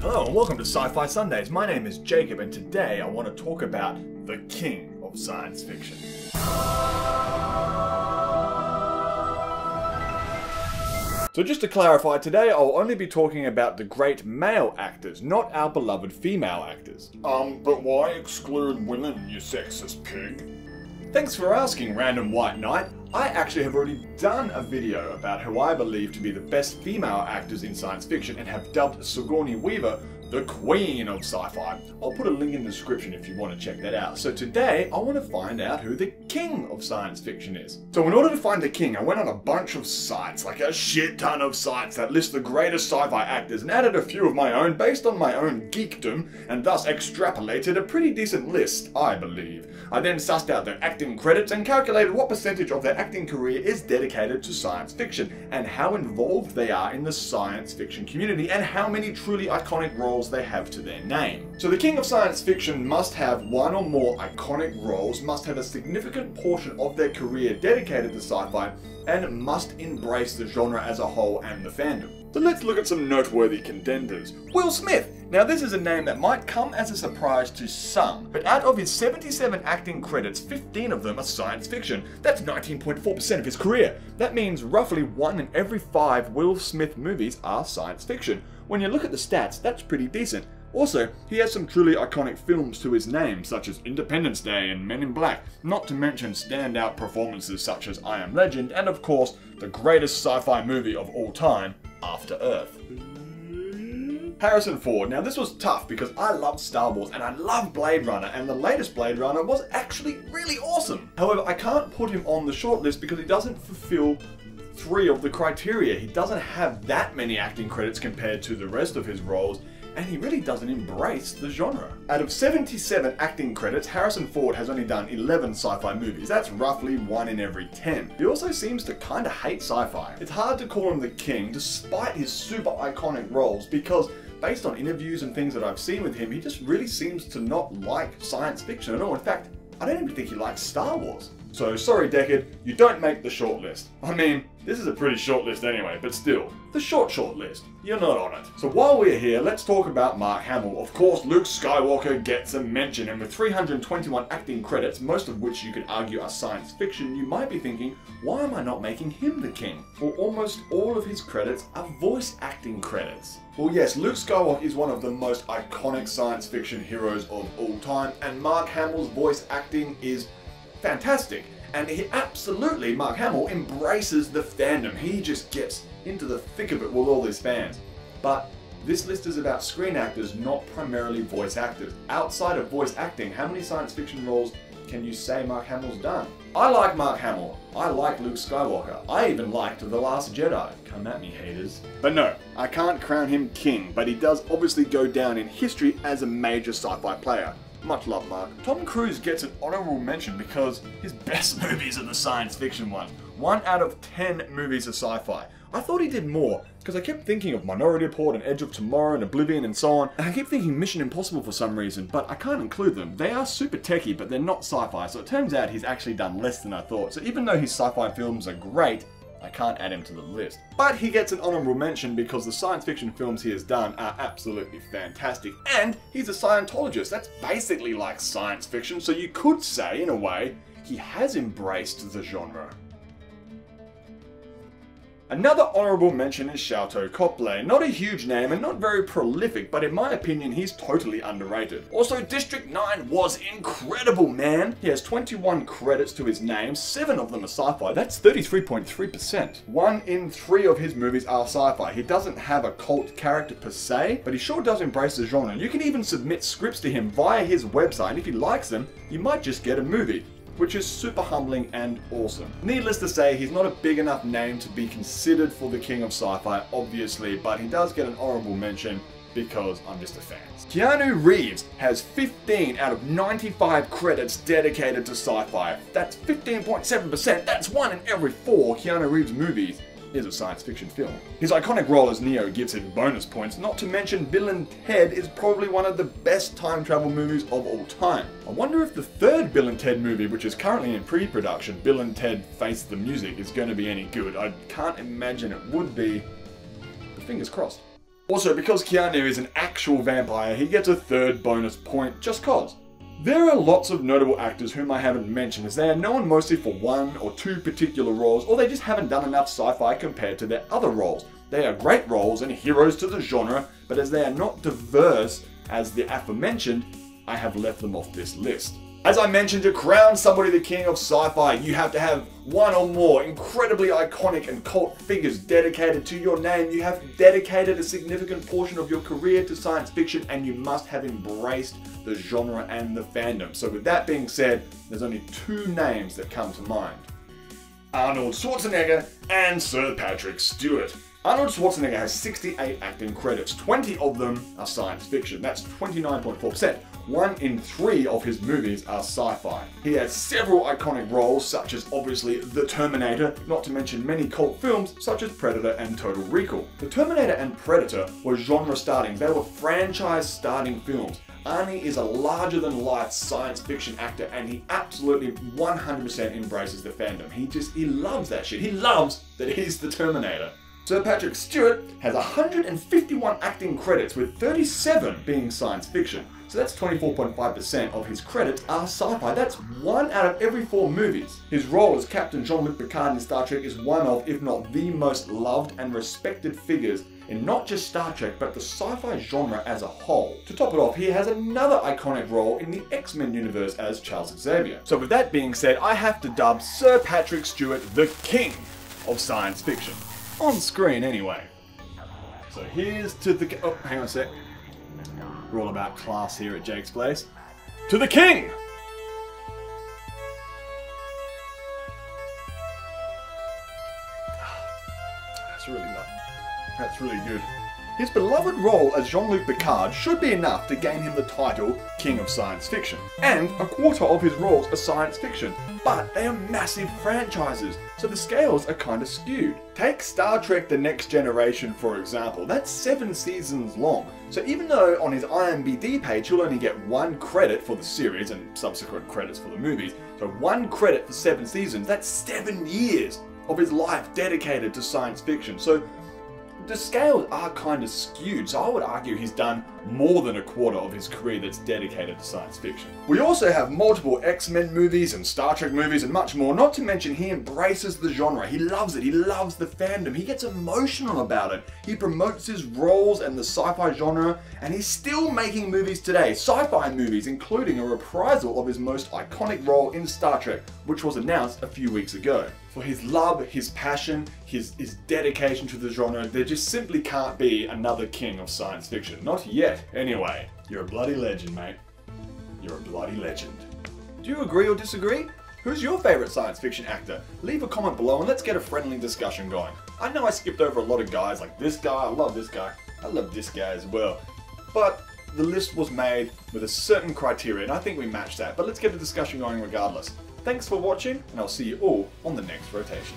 Hello and welcome to Sci-Fi Sundays. My name is Jacob and today I want to talk about the king of science fiction. So just to clarify, today I'll only be talking about the great male actors, not our beloved female actors. But why exclude women, you sexist pig? Thanks for asking, Random White Knight. I actually have already done a video about who I believe to be the best female actors in science fiction and have dubbed Sigourney Weaver the Queen of Sci-Fi. I'll put a link in the description if you want to check that out. So today, I want to find out who the king of science fiction is. So in order to find the king, I went on a bunch of sites, like a shit ton of sites that list the greatest sci-fi actors and added a few of my own based on my own geekdom and thus extrapolated a pretty decent list, I believe. I then sussed out their acting credits and calculated what percentage of their acting career is dedicated to science fiction and how involved they are in the science fiction community and how many truly iconic roles they have to their name. So the king of science fiction must have one or more iconic roles, must have a significant portion of their career dedicated to sci-fi, and must embrace the genre as a whole and the fandom. So let's look at some noteworthy contenders. Will Smith. Now this is a name that might come as a surprise to some, but out of his 77 acting credits, 15 of them are science fiction. That's 19.4% of his career. That means roughly 1 in every 5 Will Smith movies are science fiction. When you look at the stats, that's pretty decent. Also, he has some truly iconic films to his name, such as Independence Day and Men in Black, not to mention standout performances such as I Am Legend, and of course, the greatest sci-fi movie of all time, After Earth. Harrison Ford. Now this was tough because I loved Star Wars and I love Blade Runner, and the latest Blade Runner was actually really awesome. However, I can't put him on the shortlist because he doesn't fulfill 3 of the criteria. He doesn't have that many acting credits compared to the rest of his roles, and he really doesn't embrace the genre. Out of 77 acting credits, Harrison Ford has only done 11 sci-fi movies. That's roughly 1 in every 10. He also seems to kinda hate sci-fi. It's hard to call him the king despite his super iconic roles because based on interviews and things that I've seen with him, he just really seems to not like science fiction at all. In fact, I don't even think he likes Star Wars. So sorry Deckard, you don't make the shortlist. I mean, this is a pretty short list anyway, but still, the short list. You're not on it. So while we're here, let's talk about Mark Hamill. Of course, Luke Skywalker gets a mention, and with 321 acting credits, most of which you could argue are science fiction, you might be thinking, why am I not making him the king? Well, almost all of his credits are voice acting credits. Well yes, Luke Skywalker is one of the most iconic science fiction heroes of all time, and Mark Hamill's voice acting is fantastic. And he absolutely, Mark Hamill, embraces the fandom. He just gets into the thick of it with all his fans. But this list is about screen actors, not primarily voice actors. Outside of voice acting, how many science fiction roles can you say Mark Hamill's done? I like Mark Hamill. I like Luke Skywalker. I even liked The Last Jedi. Come at me, haters. But no, I can't crown him king, but he does obviously go down in history as a major sci-fi player. Much love, Mark. Tom Cruise gets an honorable mention because his best movies are the science fiction ones. 1 out of 10 movies are sci-fi. I thought he did more, because I kept thinking of Minority Report and Edge of Tomorrow and Oblivion and so on, and I keep thinking Mission Impossible for some reason, but I can't include them. They are super techy, but they're not sci-fi, so it turns out he's actually done less than I thought. So even though his sci-fi films are great, I can't add him to the list. But he gets an honorable mention because the science fiction films he has done are absolutely fantastic. And he's a Scientologist. That's basically like science fiction, so you could say, in a way, he has embraced the genre. Another honourable mention is Sharlto Copley. Not a huge name and not very prolific, but in my opinion he's totally underrated. Also, District 9 was incredible, man! He has 21 credits to his name, 7 of them are sci-fi. That's 33.3%. 1 in 3 of his movies are sci-fi. He doesn't have a cult character per se, but he sure does embrace the genre. You can even submit scripts to him via his website, and if he likes them, you might just get a movie, which is super humbling and awesome. Needless to say, he's not a big enough name to be considered for the king of sci-fi, obviously, but he does get an honorable mention because I'm just a fan. Keanu Reeves has 15 out of 95 credits dedicated to sci-fi. That's 15.7%, that's 1 in every 4 Keanu Reeves movies is a science fiction film. His iconic role as Neo gives him bonus points, not to mention Bill and Ted is probably one of the best time travel movies of all time. I wonder if the 3rd Bill and Ted movie, which is currently in pre-production, Bill and Ted Face the Music, is going to be any good. I can't imagine it would be, but fingers crossed. Also, because Keanu is an actual vampire, he gets a third bonus point just cause. There are lots of notable actors whom I haven't mentioned, as they are known mostly for one or two particular roles, or they just haven't done enough sci-fi compared to their other roles. They are great roles and heroes to the genre, but as they are not diverse as the aforementioned, I have left them off this list. As I mentioned, to crown somebody the king of sci-fi, you have to have one or more incredibly iconic and cult figures dedicated to your name. You have dedicated a significant portion of your career to science fiction, and you must have embraced the genre and the fandom. So with that being said, there's only two names that come to mind: Arnold Schwarzenegger and Sir Patrick Stewart. Arnold Schwarzenegger has 68 acting credits. 20 of them are science fiction. That's 29.4%. 1 in 3 of his movies are sci-fi. He has several iconic roles, such as obviously The Terminator, not to mention many cult films such as Predator and Total Recall. The Terminator and Predator were genre-starting. They were franchise-starting films. Arnie is a larger-than-life science fiction actor, and he absolutely 100% embraces the fandom. He loves that shit. He loves that he's the Terminator. Sir Patrick Stewart has 151 acting credits, with 37 being science fiction. So that's 24.5% of his credits are sci-fi. That's 1 out of every 4 movies. His role as Captain Jean-Luc Picard in Star Trek is one of, if not the most loved and respected figures in not just Star Trek, but the sci-fi genre as a whole. To top it off, he has another iconic role in the X-Men universe as Charles Xavier. So with that being said, I have to dub Sir Patrick Stewart the king of science fiction. On screen, anyway. So here's to the... Oh, hang on a sec. We're all about class here at Jake's Place. To the king! That's really nice. That's really good. His beloved role as Jean-Luc Picard should be enough to gain him the title King of Science Fiction. And a quarter of his roles are science fiction. But they are massive franchises, so the scales are kind of skewed. Take Star Trek The Next Generation, for example. That's 7 seasons long. So even though on his IMDb page he'll only get 1 credit for the series and subsequent credits for the movies, so 1 credit for 7 seasons, that's 7 years of his life dedicated to science fiction. So the scales are kind of skewed, so I would argue he's done more than a quarter of his career that's dedicated to science fiction. We also have multiple X-Men movies and Star Trek movies and much more, not to mention he embraces the genre. He loves it, he loves the fandom, he gets emotional about it. He promotes his roles and the sci-fi genre, and he's still making movies today. Sci-fi movies, including a reprisal of his most iconic role in Star Trek, which was announced a few weeks ago. For his love, his passion, his dedication to the genre, there just simply can't be another king of science fiction. Not yet, anyway. You're a bloody legend, mate. You're a bloody legend. Do you agree or disagree? Who's your favourite science fiction actor? Leave a comment below and let's get a friendly discussion going. I know I skipped over a lot of guys like this guy, I love this guy, I love this guy as well. But the list was made with a certain criteria and I think we matched that. But let's get the discussion going regardless. Thanks for watching, and I'll see you all on the next rotation.